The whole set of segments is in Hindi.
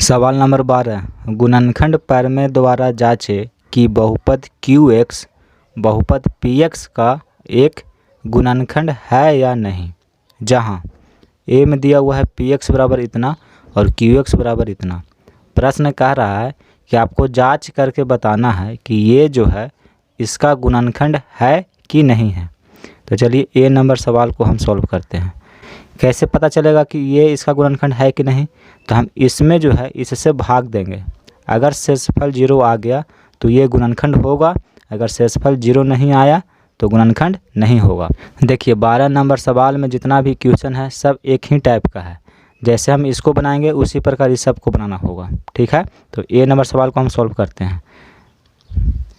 सवाल नंबर 12, गुणनखंड प्रमेय द्वारा जांचे कि बहुपद QX बहुपद PX का एक गुणनखंड है या नहीं, जहां ए में दिया हुआ है PX बराबर इतना और QX बराबर इतना। प्रश्न कह रहा है कि आपको जांच करके बताना है कि ये जो है इसका गुणनखंड है कि नहीं है। तो चलिए ए नंबर सवाल को हम सॉल्व करते हैं। कैसे पता चलेगा कि ये इसका गुणनखंड है कि नहीं? तो हम इसमें जो है इससे भाग देंगे। अगर शेषफल 0 आ गया तो ये गुणनखंड होगा, अगर शेषफल 0 नहीं आया तो गुणनखंड नहीं होगा। देखिए 12 नंबर सवाल में जितना भी क्वेश्चन है सब एक ही टाइप का है। जैसे हम इसको बनाएंगे उसी प्रकार इस सब को बनाना होगा, ठीक है। तो ए नंबर सवाल को हम सॉल्व करते हैं।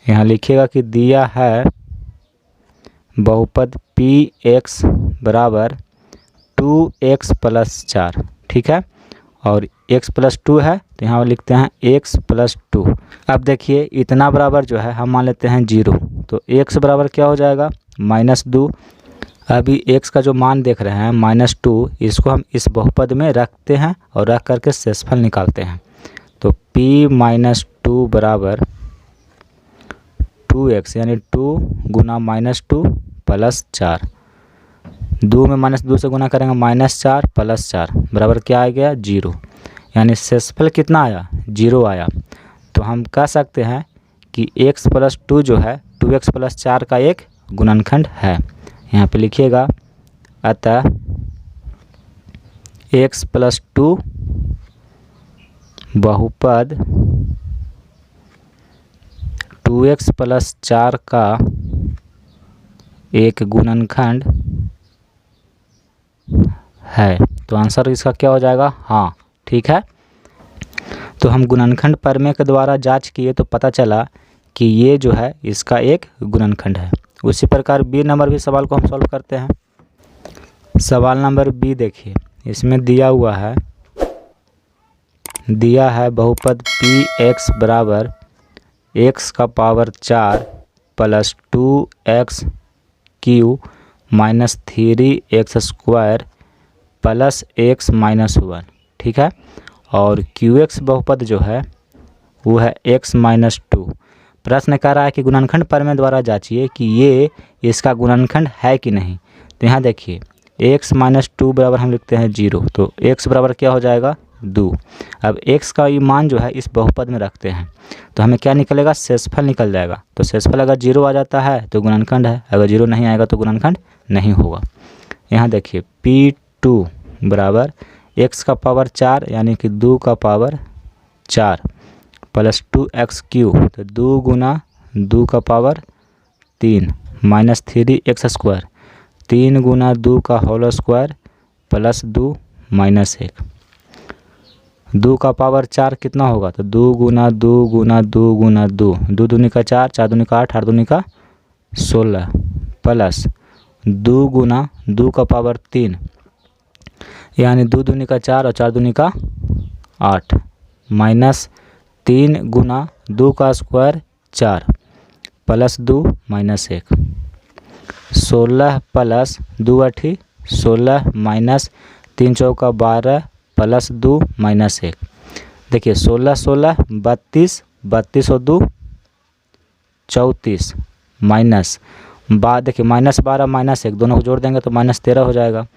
यहाँ लिखिएगा कि दिया है बहुपद PX बराबर 2x + 4, ठीक है, और x + 2 है तो यहाँ लिखते हैं x + 2। अब देखिए इतना बराबर जो है हम मान लेते हैं 0, तो x बराबर क्या हो जाएगा -2। अभी x का जो मान देख रहे हैं -2, इसको हम इस बहुपद में रखते हैं और रख करके शेषफल निकालते हैं। तो p - 2 बराबर 2x यानी 2 गुना -2 + 4। 2 में -2 से गुना करेंगे -4 + 4 बराबर क्या आ गया 0, यानी शेषफल कितना आया 0 आया। तो हम कह सकते हैं कि x + 2 जो है 2x + 4 का एक गुणनखंड है। यहाँ पे लिखिएगा अतः x + 2 बहुपद 2x + 4 का एक गुणनखंड है। तो आंसर इसका क्या हो जाएगा हाँ, ठीक है। तो हम गुणनखंड प्रमेय के द्वारा जांच किए तो पता चला कि ये जो है इसका एक गुणनखंड है। उसी प्रकार बी नंबर भी सवाल को हम सॉल्व करते हैं। सवाल नंबर बी देखिए, इसमें दिया है बहुपद PX बराबर x का पावर 4 + 2x³ - 3x² + x - 1, ठीक है, और QX बहुपद जो है वो है x - 2। प्रश्न कह रहा है कि गुणनखंड प्रमेय द्वारा जांचिए कि ये इसका गुणनखंड है कि नहीं। तो यहाँ देखिए x - 2 बराबर हम लिखते हैं 0, तो x बराबर क्या हो जाएगा 2। अब x का ये मान जो है इस बहुपद में रखते हैं तो हमें क्या निकलेगा शेषफल निकल जाएगा। तो शेषफल अगर 0 आ जाता है तो गुणनखंड है, अगर 0 नहीं आएगा तो गुणनखंड नहीं होगा। यहाँ देखिए P2 बराबर x का पावर 4 यानी कि 2 का पावर 4 + 2x³, तो 2 गुना 2 का पावर 3 - 3x², 3 गुना 2 का होल स्क्वायर + 2 - 1। 2 का पावर 4 कितना होगा, तो 2 गुना 2 गुना 2 गुना 2, 2 दूनी का 4, 4 दूनी का 8, 8 दूनी का 16 प्लस 2 गुना 2 का पावर 3 यानी 2 दूनी का 4 और 4 दूनी का 8 माइनस 3 गुना 2 का स्क्वायर 4 + 2 - 1, 16 प्लस 2 × 16 माइनस 3 चौका 12 + 2 - 1। देखिए 16 16 32, 32 और 2 34 माइनस देखिए -12 - 1 दोनों को जोड़ देंगे तो -13 हो जाएगा।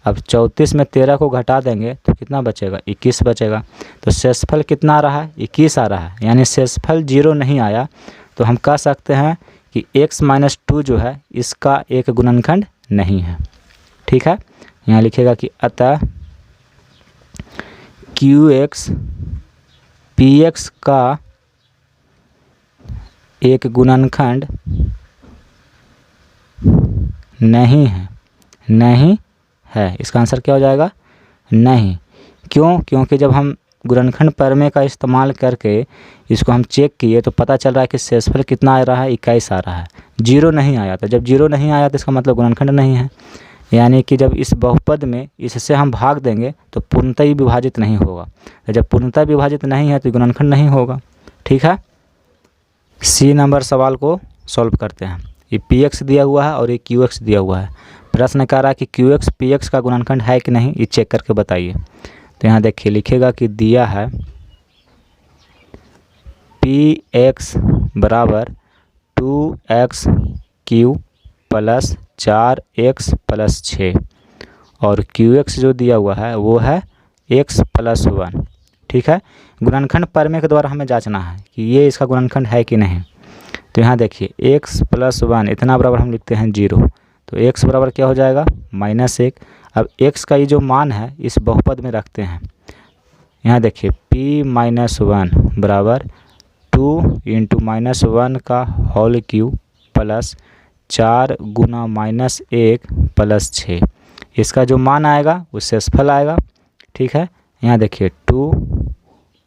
अब 34 में 13 को घटा देंगे तो कितना बचेगा 21 बचेगा। तो शेषफल कितना आ रहा है 21 आ रहा है, यानी शेषफल 0 नहीं आया। तो हम कह सकते हैं कि x - 2 जो है इसका एक गुणनखंड नहीं है, ठीक है। यहाँ लिखेगा कि अतः QX PX का एक गुणनखंड नहीं है। इसका आंसर क्या हो जाएगा नहीं। क्यों? क्योंकि जब हम गुणनखंड प्रमेय का इस्तेमाल करके इसको हम चेक किए तो पता चल रहा है कि शेषफल कितना आ रहा है 21 आ रहा है, 0 नहीं आया था। जब 0 नहीं आया तो इसका मतलब गुणनखंड नहीं है, यानी कि जब इस बहुपद में इससे हम भाग देंगे तो पूर्णतः विभाजित नहीं होगा। तो जब पूर्णतः विभाजित नहीं है तो गुणनखंड नहीं होगा, ठीक है। सी नंबर सवाल को सॉल्व करते हैं। ये PX दिया हुआ है और ये QX दिया हुआ है। प्रश्न कह रहा है कि QX PX का गुणनखंड है कि नहीं, ये चेक करके बताइए। तो यहाँ देखिए लिखेगा कि दिया है पी एक्स बराबर 2x Q plus 4x plus 6 और क्यू एक्स जो दिया हुआ है वो है x प्लस 1। ठीक है, गुणनखंड प्रमेय के द्वारा हमें जांचना है कि ये इसका गुणनखंड है कि नहीं। तो यहाँ देखिए x प्लस 1 इतना बराबर हम लिखते हैं 0, तो x बराबर क्या हो जाएगा -1। अब x का ये जो मान है इस बहुपद में रखते हैं। यहाँ देखिए p-1 बराबर 2 × -1 का होल क्यूब प्लस 4 गुना -1 प्लस 6, इसका जो मान आएगा वो शेषफल आएगा। ठीक है, यहाँ देखिए 2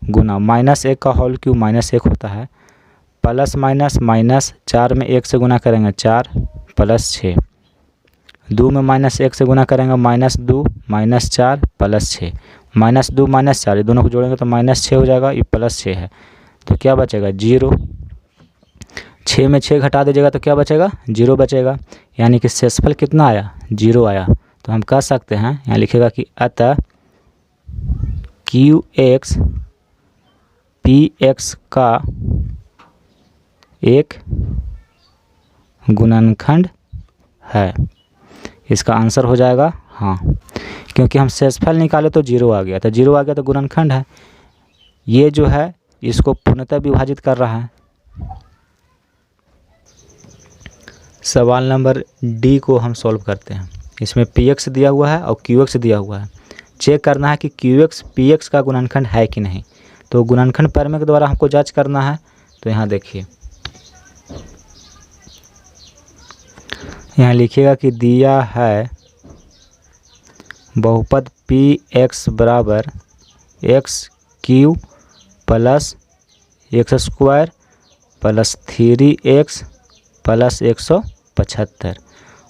गुना -1 का होल क्यूब -1 होता है, प्लस माइनस माइनस 4 में 1 से गुना करेंगे 4 प्लस 6, 2 में -1 से गुना करेंगे -2 -4 प्लस 6, -2 -4 ये दोनों को जोड़ेंगे तो -6 हो जाएगा, ये +6 है तो क्या बचेगा 0। 6 में 6 घटा दीजिएगा तो क्या बचेगा 0 बचेगा, यानी कि शेषफल कितना आया 0 आया। तो हम कह सकते हैं यहाँ लिखेगा कि अतः QX PX का एक गुणनखंड है। इसका आंसर हो जाएगा हाँ, क्योंकि हम शेषफल निकाले तो 0 आ गया, तो 0 आ गया तो गुणनखंड है। ये जो है इसको पूर्णतः विभाजित कर रहा है। सवाल नंबर डी को हम सॉल्व करते हैं। इसमें px दिया हुआ है और qx दिया हुआ है। चेक करना है कि qx px का गुणनखंड है कि नहीं। तो गुणनखंड प्रमेय के द्वारा हमको जांच करना है। तो यहाँ देखिए, यहाँ लिखिएगा कि दिया है बहुपद px बराबर x³ plus x² plus 3x plus 175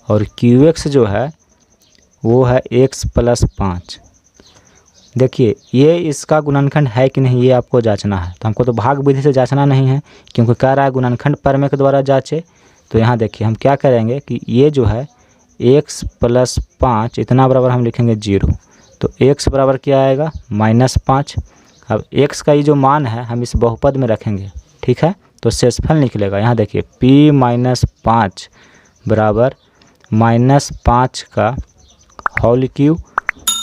और qx जो है वो है x प्लस 5। देखिए ये इसका गुणनखंड है कि नहीं ये आपको जांचना है। तो हमको तो भाग विधि से जांचना नहीं है, क्योंकि कह रहा है गुणनखंड प्रमेय के द्वारा जांचे। तो यहाँ देखिए हम क्या करेंगे कि ये जो है x प्लस 5 इतना बराबर हम लिखेंगे 0, तो x बराबर क्या आएगा -5। अब x का ये जो मान है हम इस बहुपद में रखेंगे। ठीक है, तो शेषफल निकलेगा। यहाँ देखिए p-5 बराबर -5 का होल क्यूब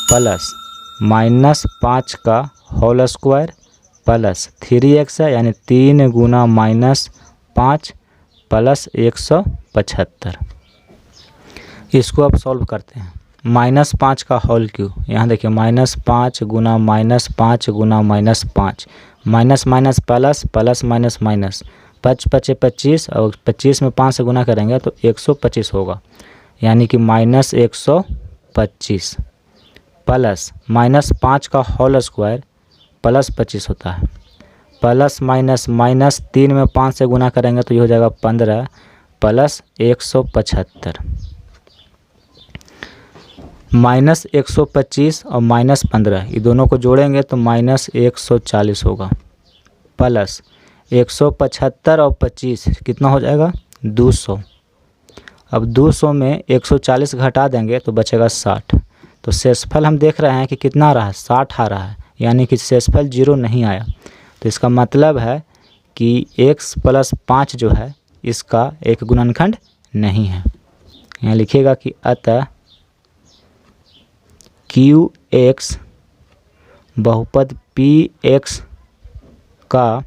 प्लस -5 का होल स्क्वायर प्लस 3x है, यानी 3 गुना -5 प्लस 175। इसको अब सॉल्व करते हैं। -5 का होल क्यूब, यहाँ देखिए -5 गुना -5 गुना -5, minus minus plus plus minus minus, 5 × 5 = 25 और 25 में 5 से गुना करेंगे तो 125 होगा, यानी कि -125 प्लस -5 का होल स्क्वायर प्लस 25 होता है, प्लस माइनस माइनस 3 में 5 से गुना करेंगे तो ये हो जाएगा 15 प्लस 175, -125 और -15 ये दोनों को जोड़ेंगे तो -140 होगा, प्लस 175 और 25 कितना हो जाएगा 200। अब 200 में 140 घटा देंगे तो बचेगा 60। तो शेषफल हम देख रहे हैं कि कितना आ रहा है 60 आ रहा है, यानी कि शेषफल 0 नहीं आया। तो इसका मतलब है कि x प्लस 5 जो है इसका एक गुणनखंड नहीं है। यहाँ लिखिएगा कि अतः QX बहुपद PX का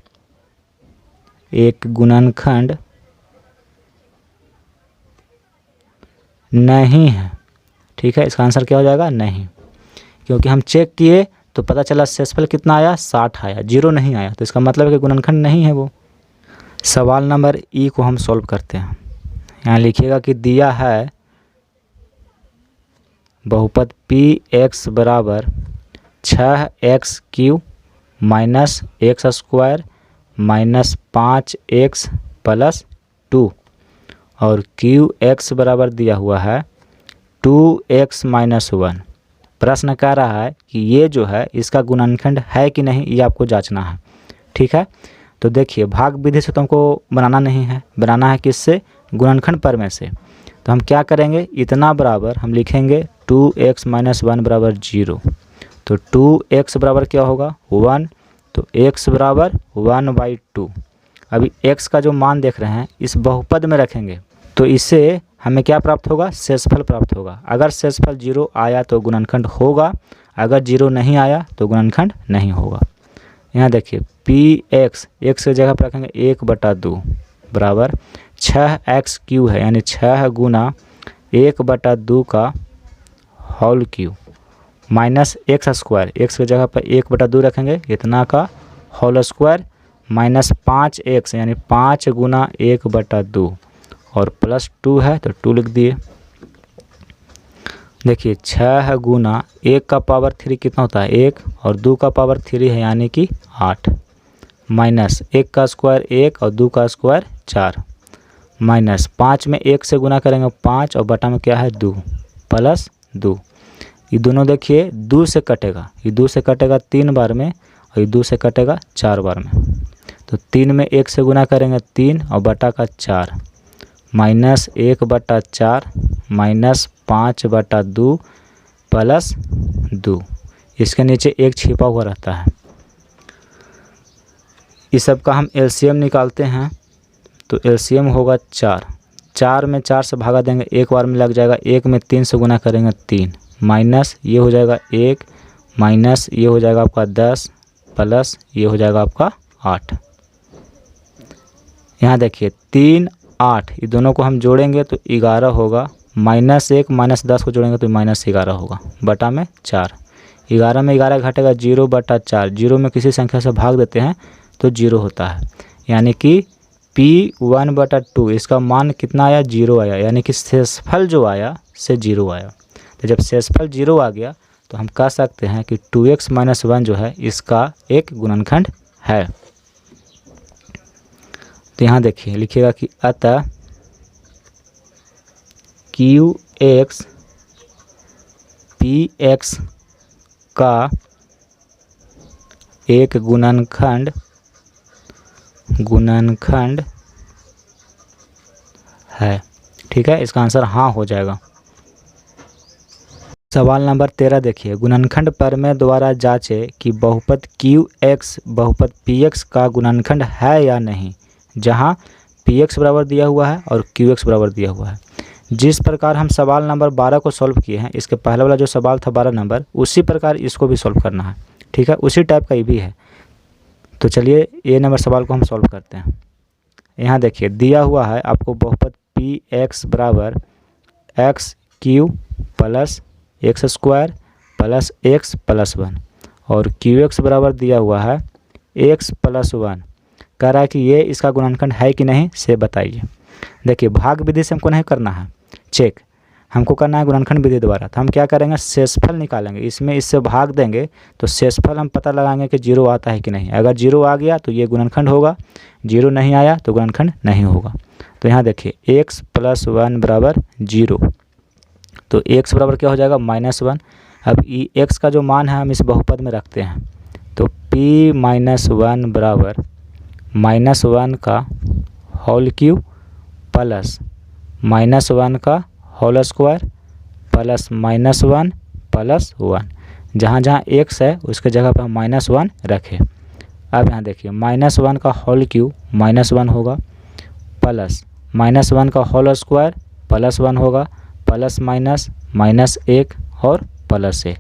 एक गुणनखंड नहीं है। ठीक है, इसका आंसर क्या हो जाएगा नहीं, क्योंकि हम चेक किए तो पता चला शेषफल कितना आया 60 आया, 0 नहीं आया। तो इसका मतलब है कि गुणनखंड नहीं है वो। सवाल नंबर ई को हम सॉल्व करते हैं। यहाँ लिखिएगा कि दिया है बहुपद PX बराबर 6x³ minus x² minus 5x plus 2 और QX बराबर दिया हुआ है 2x माइनस 1। प्रश्न कह रहा है कि ये जो है इसका गुणनखंड है कि नहीं, ये आपको जांचना है। ठीक है, तो देखिए भाग विधि से तो हमको बनाना नहीं है, बनाना है किससे, गुणनखंड प्रमेय से। तो हम क्या करेंगे, इतना बराबर हम लिखेंगे 2x माइनस 1 बराबर 0। तो 2x बराबर क्या होगा 1, तो x बराबर 1/2। अभी x का जो मान देख रहे हैं इस बहुपद में रखेंगे तो इससे हमें क्या प्राप्त होगा, शेषफल प्राप्त होगा। अगर शेषफल 0 आया तो गुणनखंड होगा, अगर 0 नहीं आया तो गुणनखंड नहीं होगा। यहाँ देखिए px, x की जगह पर रखेंगे 1/2 बराबर 6x³ है, यानी 6 गुना 1/2 का whole cube minus x², x की जगह पर 1/2 रखेंगे इतना का होल स्क्वायर माइनस 5x यानी 5 गुना 1/2 और प्लस 2 है तो 2 लिख दिए। देखिए 6 गुना 1 का पावर 3 कितना होता है 1 और 2 का पावर 3 है यानी कि 8 माइनस 1 का स्क्वायर 1 और 2 का स्क्वायर 4 माइनस 5 में 1 से गुना करेंगे 5 और बटा में क्या है 2 प्लस 2। ये दोनों देखिए 2 से कटेगा, ये 2 से कटेगा 3 बार में और ये 2 से कटेगा 4 बार में। तो 3 में 1 से गुना करेंगे 3 और बटा का 4 माइनस 1/4 माइनस 5/2 प्लस 2। इसके नीचे 1 छिपा हुआ रहता है। इस सब का हम एलसीएम निकालते हैं तो एलसीएम होगा 4 में 4 से भागा देंगे, एक बार में लग जाएगा, 1 में 3 से गुना करेंगे 3 माइनस ये हो जाएगा 1 माइनस ये हो जाएगा आपका 10 प्लस ये हो जाएगा आपका 8। यहाँ देखिए 3 8 ये दोनों को हम जोड़ेंगे तो 11 होगा, माइनस 1 माइनस 10 को जोड़ेंगे तो माइनस 11 होगा, बटा में 4। 11 में 11 घटेगा 0/4, 0 में किसी संख्या से भाग देते हैं तो 0 होता है, यानी कि p1/2 इसका मान कितना आया 0 आया, यानी कि शेषफल जो आया से 0 आया। तो जब शेषफल 0 आ गया तो हम कह सकते हैं कि 2x - 1 जो है इसका एक गुणनखंड है। तो यहाँ देखिए लिखिएगा कि अतः qx px का एक गुणनखंड है। ठीक है, इसका आंसर हाँ हो जाएगा। सवाल नंबर 13 देखिए, गुणनखंड प्रमेय द्वारा जांचे कि बहुपद qx बहुपद px का गुणनखंड है या नहीं, जहां px बराबर दिया हुआ है और qx बराबर दिया हुआ है। जिस प्रकार हम सवाल नंबर 12 को सॉल्व किए हैं, इसके पहले वाला जो सवाल था 12 नंबर, उसी प्रकार इसको भी सॉल्व करना है। ठीक है, उसी टाइप का ये भी है। तो चलिए ए नंबर सवाल को हम सॉल्व करते हैं। यहाँ देखिए दिया हुआ है आपको बहुपद px बराबर x³ plus x² plus x plus 1 और qx बराबर दिया हुआ है x प्लस 1। कह रहा है कि ये इसका गुणनखंड है कि नहीं से बताइए। देखिए भाग विधि से हमको नहीं करना है चेक, हमको करना है गुणनखंड विधि द्वारा। तो हम क्या करेंगे, शेषफल निकालेंगे, इसमें इससे भाग देंगे तो शेषफल हम पता लगाएंगे कि 0 आता है कि नहीं। अगर 0 आ गया तो ये गुणनखंड होगा, 0 नहीं आया तो गुणनखंड नहीं होगा। तो यहाँ देखिए x प्लस 1 बराबर 0, तो x बराबर क्या हो जाएगा -1। अब x का जो मान है हम इस बहुपद में रखते हैं, तो p - 1 बराबर -1 का होल क्यूब प्लस -1 का होल स्क्वायर प्लस -1 प्लस 1। जहाँ जहाँ x है उसके जगह पर हम -1 रखें। अब यहाँ देखिए -1 का होल क्यूब -1 होगा प्लस -1 का होल स्क्वायर प्लस 1 होगा प्लस माइनस -1 और प्लस 1।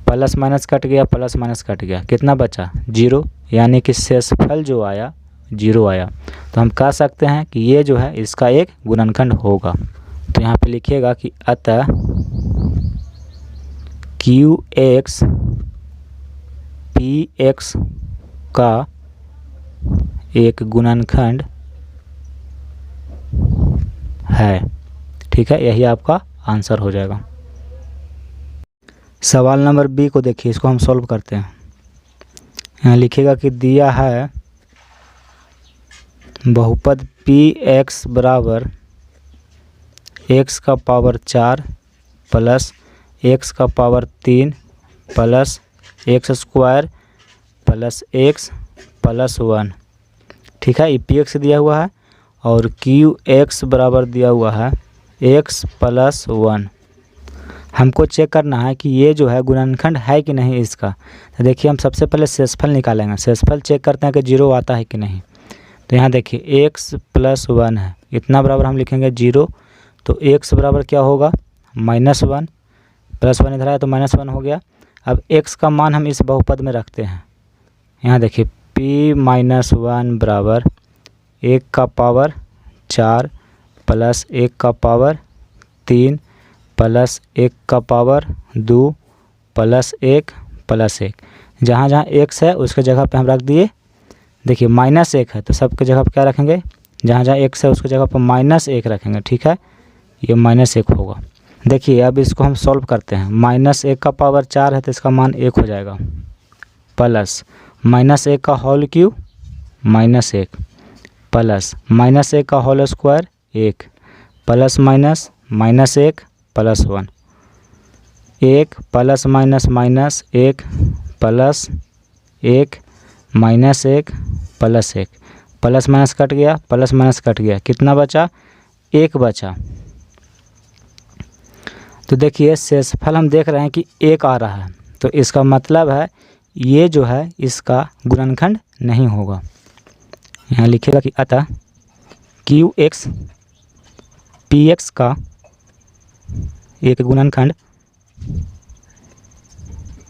प्लस माइनस कट गया, प्लस माइनस कट गया, कितना बचा 0, यानी कि शेषफल जो आया 0 आया। तो हम कह सकते हैं कि ये जो है इसका एक गुणनखंड होगा। तो यहाँ पे लिखिएगा कि अतः qx px का एक गुणनखंड है। ठीक है, यही आपका आंसर हो जाएगा। सवाल नंबर बी को देखिए, इसको हम सॉल्व करते हैं। यहाँ लिखिएगा कि दिया है बहुपद px बराबर x का पावर 4 प्लस x का power 3 plus x² plus x plus 1। ठीक है, ये px दिया हुआ है और qx बराबर दिया हुआ है x प्लस 1। हमको चेक करना है कि ये जो है गुणनखंड है कि नहीं इसका। तो देखिए हम सबसे पहले शेषफल निकालेंगे। शेषफल चेक करते हैं कि 0 आता है कि नहीं। तो यहाँ देखिए x + 1 है, इतना बराबर हम लिखेंगे 0। तो x बराबर क्या होगा -1, +1 इधर आया तो -1 हो गया। अब x का मान हम इस बहुपद में रखते हैं। यहाँ देखिए p - 1 बराबर 1 का पावर 4 प्लस 1 का पावर 3 प्लस 1 का पावर 2 प्लस 1 प्लस 1। जहाँ जहाँ x है उसके जगह पे हम रख दिए। देखिए -1 है तो सबके जगह पे क्या रखेंगे, जहाँ जहाँ x है उसके जगह पर -1 रखेंगे। ठीक है, ये -1 होगा। देखिए अब इसको हम सॉल्व करते हैं। -1 का पावर 4 है तो इसका मान 1 हो जाएगा, प्लस -1 का होल क्यूब -1 प्लस -1 का whole square 1 plus minus -1 plus 1, 1 plus minus minus 1 plus 1 -1 plus 1, plus minus कट गया, प्लस माइनस कट गया, कितना बचा 1 बचा। तो देखिए शेषफल हम देख रहे हैं कि 1 आ रहा है, तो इसका मतलब है ये जो है इसका गुणनखंड नहीं होगा। यहाँ लिखेगा कि अतः QX PX का एक गुणनखंड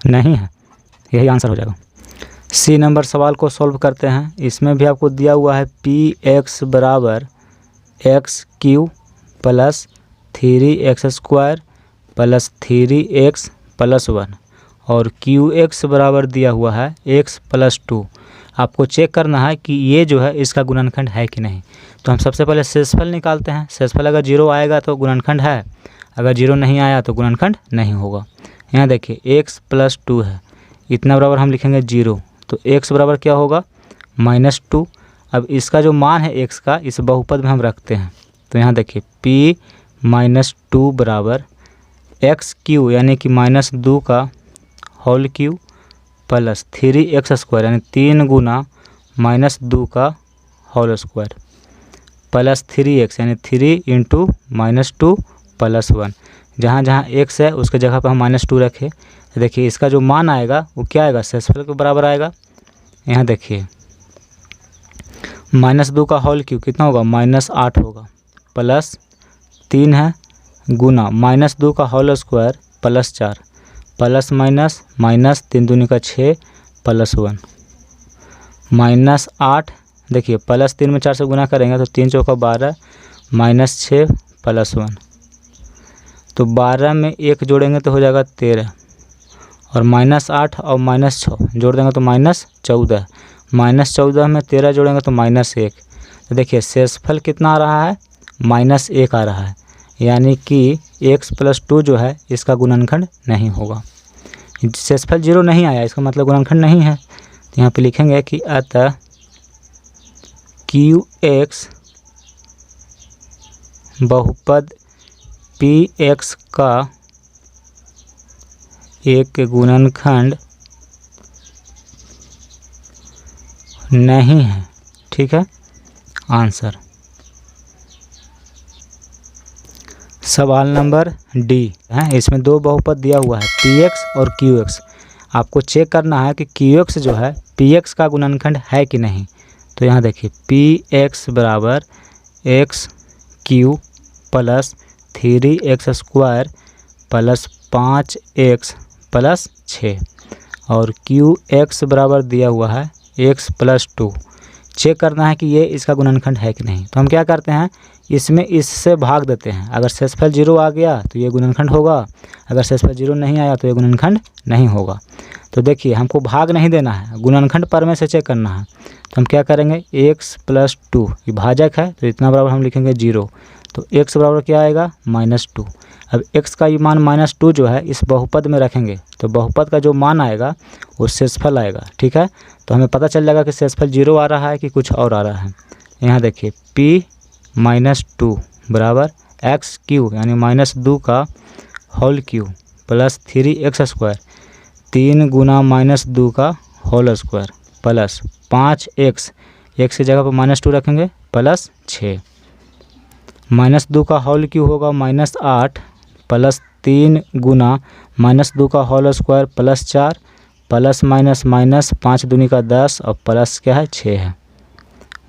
नहीं है, यही आंसर हो जाएगा। सी नंबर सवाल को सॉल्व करते हैं। इसमें भी आपको दिया हुआ है PX बराबर x³ plus 3x² plus 3x plus 1 और QX बराबर दिया हुआ है x + 2। आपको चेक करना है कि ये जो है इसका गुणनखंड है कि नहीं। तो हम सबसे पहले शेषफल निकालते हैं। शेषफल अगर 0 आएगा तो गुणनखंड है, अगर 0 नहीं आया तो गुणनखंड नहीं होगा। यहाँ देखिए x + 2 है, इतना बराबर हम लिखेंगे 0। तो x बराबर क्या होगा -2। अब इसका जो मान है x का इस बहुपद में हम रखते हैं। तो यहाँ देखिए p - 2 बराबर x³ यानी कि -2 का होल क्यूब प्लस 3x² यानी 3 गुना -2 का होल स्क्वायर प्लस 3x यानी 3 × -2 प्लस 1। जहाँ जहाँ x है उसके जगह पर हम -2 रखें। तो देखिए इसका जो मान आएगा वो क्या आएगा, शेषफल के बराबर आएगा। यहाँ देखिए -2 का होल क्यूब कितना होगा -8 होगा, प्लस 3 है गुना -2 का whole square plus 4 plus minus minus 3 दूनी का 6 प्लस 1 -8। देखिए प्लस 3 में 4 से गुना करेंगे तो 3 चौका 12 -6 प्लस 1। तो 12 में 1 जोड़ेंगे तो हो जाएगा 13 और -8 और -6 जोड़ देंगे तो -14, -14 में 13 जोड़ेंगे तो -1। तो देखिए शेषफल कितना आ रहा है -1 आ रहा है, यानी कि x + 2 जो है इसका गुणनखंड नहीं होगा। शेषफल 0 नहीं आया, इसका मतलब गुणनखंड नहीं है। तो यहाँ पे लिखेंगे कि अतः QX बहुपद PX का एक गुणनखंड नहीं है। ठीक है, आंसर। सवाल नंबर डी है, इसमें 2 बहुपद दिया हुआ है PX और QX। आपको चेक करना है कि QX जो है PX का गुणनखंड है कि नहीं। तो यहाँ देखिए PX बराबर x³ plus 3x² plus 5x plus 6 और QX बराबर दिया हुआ है x + 2। चेक करना है कि ये इसका गुणनखंड है कि नहीं। तो हम क्या करते हैं, इसमें इससे भाग देते हैं। अगर शेषफल 0 आ गया तो ये गुणनखंड होगा, अगर शेषफल 0 नहीं आया तो ये गुणनखंड नहीं होगा। तो देखिए हमको भाग नहीं देना है, गुणनखंड पर में से चेक करना है। तो हम क्या करेंगे, x + 2 ये भाजक है तो इतना बराबर हम लिखेंगे 0। तो x बराबर क्या आएगा -2। अब x का ये मान -2 जो है इस बहुपद में रखेंगे तो बहुपद का जो मान आएगा वो शेषफल आएगा। ठीक है, तो हमें पता चल जाएगा कि शेषफल 0 आ रहा है कि कुछ और आ रहा है। यहाँ देखिए p - 2 बराबर x³ यानी -2 का होल क्यूब प्लस 3x² 3 गुना -2 का whole square plus 5x, x की जगह पर -2 रखेंगे प्लस 6 -2 का होल क्यूब होगा -8 प्लस 3 गुना -2 का whole square plus 4 plus minus minus 5 दूनी का 10 और प्लस क्या है 6 है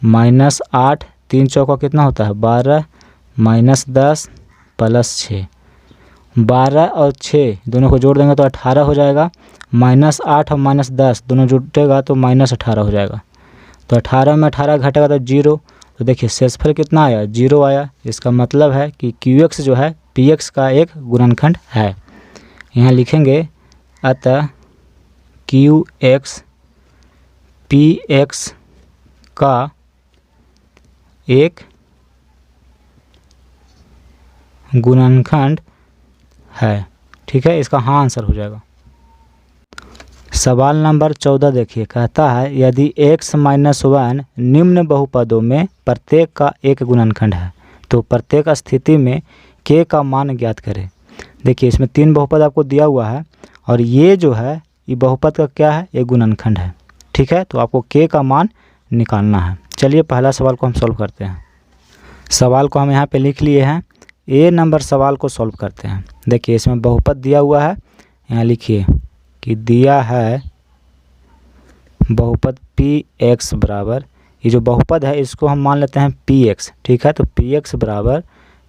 -8 3 चौका कितना होता है 12 -10 प्लस 6 12 और 6 दोनों को जोड़ देंगे तो 18 हो जाएगा। -8 और -10 दोनों जुटेगा तो -18 हो जाएगा। तो 18 में 18 घटेगा तो 0। तो देखिए शेषफल कितना आया 0 आया। इसका मतलब है कि QX जो है PX का एक गुणनखंड है। यहाँ लिखेंगे अतः QX PX का एक गुणनखंड है। ठीक है, इसका हाँ आंसर हो जाएगा। सवाल नंबर 14 देखिए, कहता है यदि x - 1 निम्न बहुपदों में प्रत्येक का एक गुणनखंड है तो प्रत्येक स्थिति में k का मान ज्ञात करें। देखिए इसमें 3 बहुपद आपको दिया हुआ है और ये जो है ये बहुपद का क्या है एक गुणनखंड है। ठीक है, तो आपको k का मान निकालना है। चलिए पहला सवाल को हम सॉल्व करते हैं। सवाल को हम यहाँ पे लिख लिए हैं। ए नंबर सवाल को सॉल्व करते हैं। देखिए इसमें बहुपद दिया हुआ है, यहाँ लिखिए कि दिया है बहुपद PX बराबर, ये जो बहुपद है इसको हम मान लेते हैं PX। ठीक है, तो PX बराबर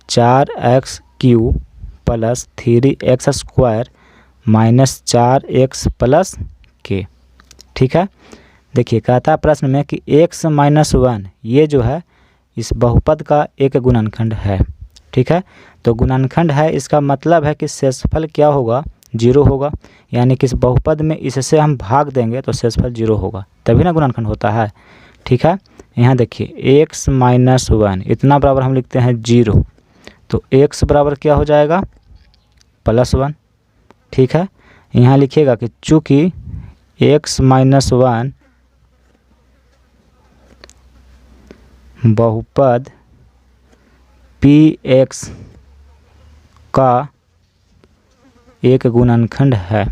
4x³ plus 3x² minus 4x plus k। ठीक है, देखिए कहता है प्रश्न में कि x - 1 ये जो है इस बहुपद का एक गुणनखंड है। ठीक है, तो गुणनखंड है इसका मतलब है कि शेषफल क्या होगा 0 होगा, यानी कि इस बहुपद में इससे हम भाग देंगे तो शेषफल 0 होगा, तभी ना गुणनखंड होता है। ठीक है, यहाँ देखिए x - 1 इतना बराबर हम लिखते हैं 0, तो x बराबर क्या हो जाएगा +1। ठीक है, यहाँ लिखिएगा कि चूँकि x - 1 बहुपद PX का एक गुणनखंड है,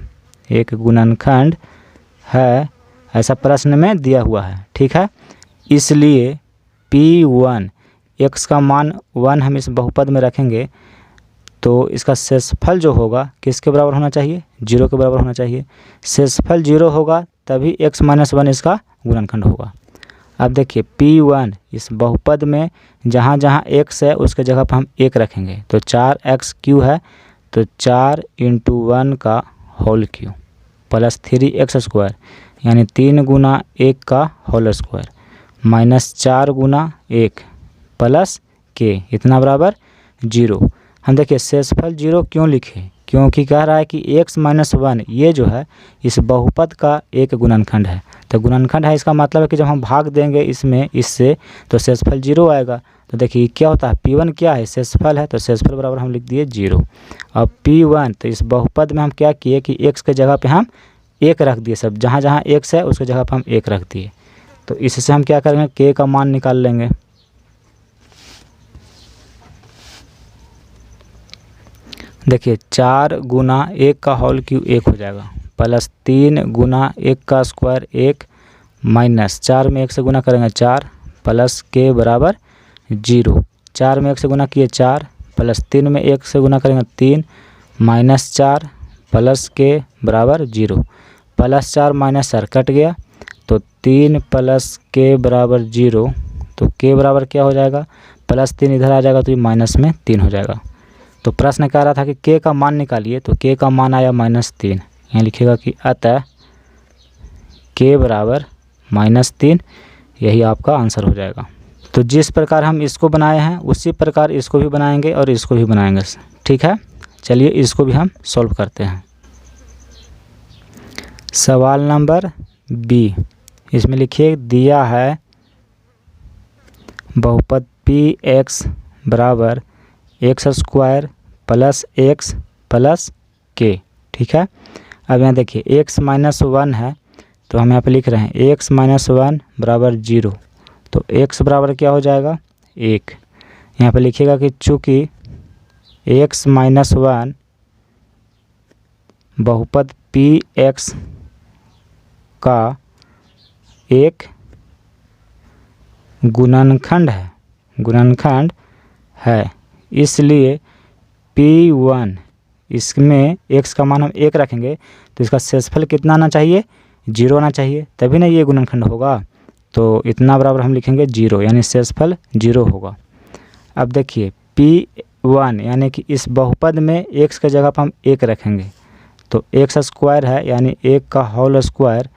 एक गुणनखंड है ऐसा प्रश्न में दिया हुआ है। ठीक है, इसलिए P1 x का मान 1 हम इस बहुपद में रखेंगे तो इसका शेषफल जो होगा किसके बराबर होना चाहिए 0 के बराबर होना चाहिए। शेषफल 0 होगा तभी x - 1 इसका गुणनखंड होगा। अब देखिए P1 इस बहुपद में जहाँ जहाँ x है उसके जगह पर हम 1 रखेंगे, तो 4x³ है तो 4 × 1 का होल क्यू प्लस 3x² यानी 3 गुना 1 का होल स्क्वायर माइनस 4 गुना 1 प्लस k इतना बराबर 0। हम देखिए शेषफल 0 क्यों लिखे, क्योंकि कह रहा है कि x - 1 ये जो है इस बहुपद का एक गुणनखंड है। तो गुणनखंड है इसका मतलब है कि जब हम भाग देंगे इसमें इससे तो शेषफल 0 आएगा। तो देखिए क्या होता है P1 क्या है शेषफल है, तो शेषफल बराबर हम लिख दिए 0। अब P1 तो इस बहुपद में हम क्या किए कि x के जगह पे हम 1 रख दिए, सब जहाँ जहाँ x है उसके जगह पर हम 1 रख दिए। तो इससे हम क्या करेंगे k का मान निकाल लेंगे। देखिए 4 गुना 1 का होल क्यू 1 हो जाएगा प्लस 3 गुना 1 का स्क्वायर 1 माइनस 4 में 1 से गुना करेंगे 4 प्लस k बराबर 0। 4 में 1 से गुना किए 4 प्लस 3 में 1 से गुना करेंगे 3 माइनस 4 प्लस k बराबर 0। प्लस 4 माइनस 4 कट गया तो 3 प्लस k बराबर 0। तो k बराबर क्या हो जाएगा +3 इधर आ जाएगा तो ये माइनस में 3 हो जाएगा। तो प्रश्न कह रहा था कि k का मान निकालिए, तो k का मान आया -3। यहाँ लिखिएगा कि अतः k बराबर -3, यही आपका आंसर हो जाएगा। तो जिस प्रकार हम इसको बनाए हैं उसी प्रकार इसको भी बनाएंगे और इसको भी बनाएंगे। ठीक है, चलिए इसको भी हम सॉल्व करते हैं। सवाल नंबर B, इसमें लिखिए दिया है बहुपद PX बराबर x² plus x plus k। ठीक है, अब यहाँ देखिए x - 1 है तो हम यहाँ पे लिख रहे हैं x - 1 बराबर 0, तो x बराबर क्या हो जाएगा 1। यहाँ पे लिखिएगा कि चूँकि x - 1 बहुपद PX का एक गुणनखंड है, इसलिए P1 इसमें x का मान हम 1 रखेंगे तो इसका शेषफल कितना आना चाहिए, 0 आना चाहिए, तभी ना ये गुणनखंड होगा। तो इतना बराबर हम लिखेंगे 0, यानी शेषफल 0 होगा। अब देखिए P1 यानी कि इस बहुपद में x के जगह पर हम 1 रखेंगे तो x स्क्वायर है, यानी 1 का होल स्क्वायर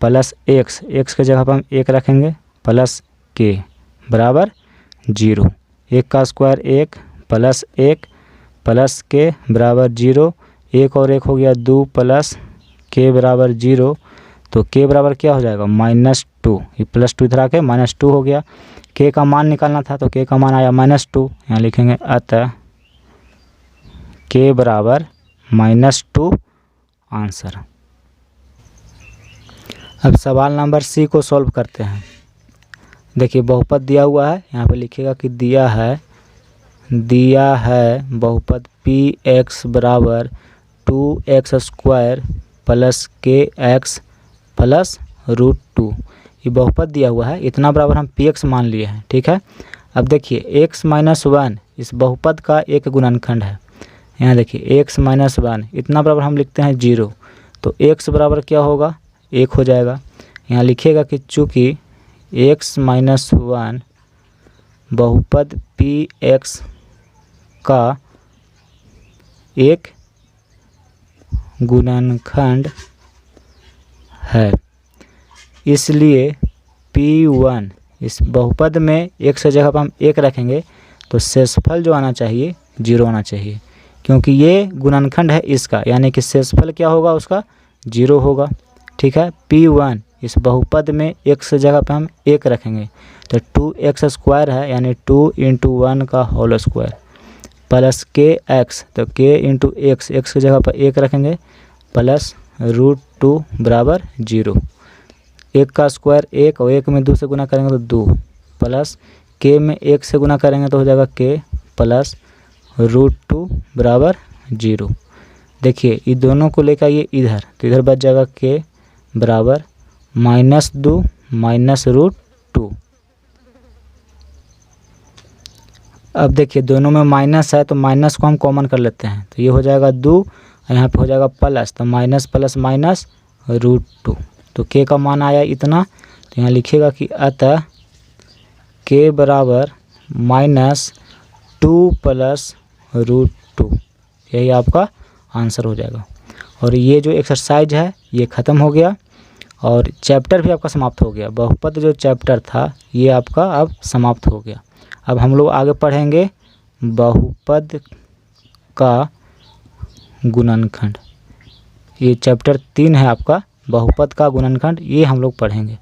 प्लस x के जगह पर हम 1 रखेंगे प्लस k बराबर 0। 1 का स्क्वायर 1 प्लस 1 प्लस k बराबर 0। 1 और 1 हो गया 2 प्लस k बराबर 0। तो k बराबर क्या हो जाएगा, -2। ये +2 इधर आके -2 हो गया। k का मान निकालना था तो k का मान आया -2। यहाँ लिखेंगे अतः k बराबर -2 आंसर। अब सवाल नंबर सी को सॉल्व करते हैं। देखिए बहुपद दिया हुआ है, यहाँ पे लिखिएगा कि दिया है बहुपद px बराबर 2x square plus kx plus √2। ये बहुपद दिया हुआ है, इतना बराबर हम px मान लिए हैं, ठीक है। अब देखिए x - 1 इस बहुपद का एक गुणनखंड है। यहाँ देखिए x - 1 इतना बराबर हम लिखते हैं 0, तो x बराबर क्या होगा, 1 हो जाएगा। यहाँ लिखिएगा कि चूँकि x - 1 बहुपद px का एक गुणनखंड है, इसलिए P1 इस बहुपद में x की जगह पर हम 1 रखेंगे तो शेषफल जो आना चाहिए 0 आना चाहिए, क्योंकि ये गुणनखंड है इसका, यानी कि शेषफल क्या होगा उसका 0 होगा, ठीक है। P1 इस बहुपद में x की जगह पर हम 1 रखेंगे तो 2x स्क्वायर है, यानी 2 × 1 का होल स्क्वायर प्लस kx, तो k × x की जगह पर 1 रखेंगे प्लस √2 बराबर 0। 1 का स्क्वायर 1 और 1 में 2 से गुना करेंगे तो 2 प्लस k में 1 से गुना करेंगे तो हो जाएगा k प्लस √2 बराबर 0। देखिए ये दोनों को लेकर आइए इधर, तो इधर बच जाएगा k बराबर -2 -√2। अब देखिए दोनों में माइनस है तो माइनस को हम कॉमन कर लेते हैं, तो ये हो जाएगा 2 और यहाँ पे हो जाएगा प्लस, तो माइनस प्लस माइनस √2। तो k का मान आया इतना, तो यहाँ लिखिएगा कि अतः k बराबर -2 प्लस √2, यही आपका आंसर हो जाएगा। और ये जो एक्सरसाइज है ये ख़त्म हो गया और चैप्टर भी आपका समाप्त हो गया। बहुपद जो चैप्टर था ये आपका अब समाप्त हो गया। अब हम लोग आगे पढ़ेंगे बहुपद का गुणनखंड। ये चैप्टर 3 है आपका, बहुपद का गुणनखंड, ये हम लोग पढ़ेंगे।